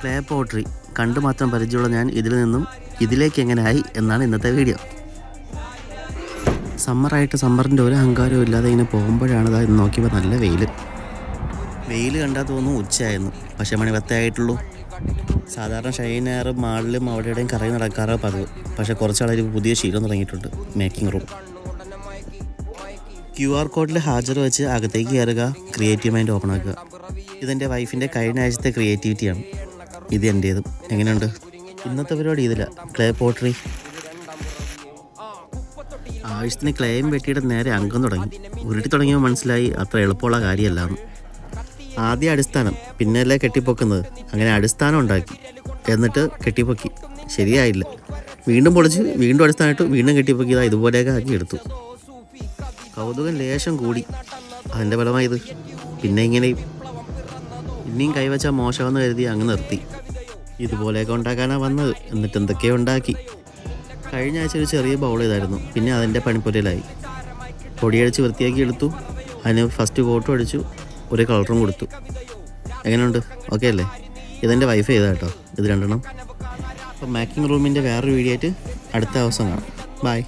Clay pottery കണ്ടു മാത്രം പരിചയമുള്ള ഞാൻ ഇതിൽ നിന്നും ഇതിലേക്ക് എങ്ങനെയായി എന്നാണ് ഇന്നത്തെ വീഡിയോ. സമ്മറിൻ്റെ ഒരു അഹങ്കാരവും ഇല്ലാതെ ഇങ്ങനെ പോകുമ്പോഴാണ് ഇന്ന് നോക്കിയപ്പോൾ നല്ല വെയിൽ കണ്ടാൽ തോന്നുന്നു ഉച്ചയായിരുന്നു. പക്ഷേ മണി 10 ആയിട്ടുള്ളൂ. സാധാരണ ഷൈനറും മാളിലും അവിടെയും കറങ്ങി നടക്കാറോ പതിവ്. പക്ഷേ കുറച്ചാളൊരു പുതിയ ശീലം തുടങ്ങിയിട്ടുണ്ട്, മേക്കിംഗ് റൂം. QR കോഡിൽ ഹാജർ വെച്ച് അകത്തേക്ക് കയറുക, ക്രിയേറ്റീവ് മൈൻഡ് ഓപ്പൺ ആക്കുക. ഇതെൻ്റെ വൈഫിൻ്റെ കഴിഞ്ഞ ആഴ്ചത്തെ ക്രിയേറ്റിവിറ്റിയാണ്. ഇത് എൻ്റേതും. എങ്ങനെയുണ്ട്? ഇന്നത്തെ പരിപാടി ഇതില്ല, ക്ലേ പോട്ടറി. ആവശ്യത്തിന് ക്ലേയും വെട്ടിയിട്ട് നേരെ അംഗം തുടങ്ങി. ഉരുട്ടി തുടങ്ങിയപ്പോൾ മനസ്സിലായി അത്ര എളുപ്പമുള്ള കാര്യമല്ലാന്ന്. ആദ്യം അടിസ്ഥാനം, പിന്നെയല്ലേ കെട്ടിപ്പൊക്കുന്നത്. അങ്ങനെ അടിസ്ഥാനം ഉണ്ടാക്കി, എന്നിട്ട് കെട്ടിപ്പൊക്കി. ശരിയായില്ല, വീണ്ടും പൊളിച്ച് വീണ്ടും അടിസ്ഥാനമായിട്ട് വീണ്ടും കെട്ടിപ്പൊക്കിയതാ. ഇതുപോലെയൊക്കെ ആക്കി എടുത്തു. കൗതുകം ലേശം കൂടി, അതിൻ്റെ ഫലമായത്. പിന്നെ ഇനിയും കൈവച്ചാൽ മോശമെന്ന് കരുതി അങ്ങ് നിർത്തി. ഇതുപോലെയൊക്കെ ഉണ്ടാക്കാനാണ് വന്നത്. എന്നിട്ട് എന്തൊക്കെയോ ഉണ്ടാക്കി. കഴിഞ്ഞ ആഴ്ച ഒരു ചെറിയ ബൗൾ ചെയ്തായിരുന്നു. പിന്നെ അതിൻ്റെ പണിപ്പൊരയിലായി. പൊടിയടിച്ച് വൃത്തിയാക്കി എടുത്തു. അതിന് ഫസ്റ്റ് കോട്ടും അടിച്ചു, ഒരു കളറും കൊടുത്തു. എങ്ങനെയുണ്ട്? ഓക്കെ അല്ലേ? ഇതെൻ്റെ വൈഫ് ചെയ്താൽ കേട്ടോ, ഇത് 2 എണ്ണം. അപ്പോൾ മേക്കിംഗ് റൂമിൻ്റെ വേറൊരു വീഡിയോ ആയിട്ട് അടുത്ത ദിവസം കാണാം. ബൈ.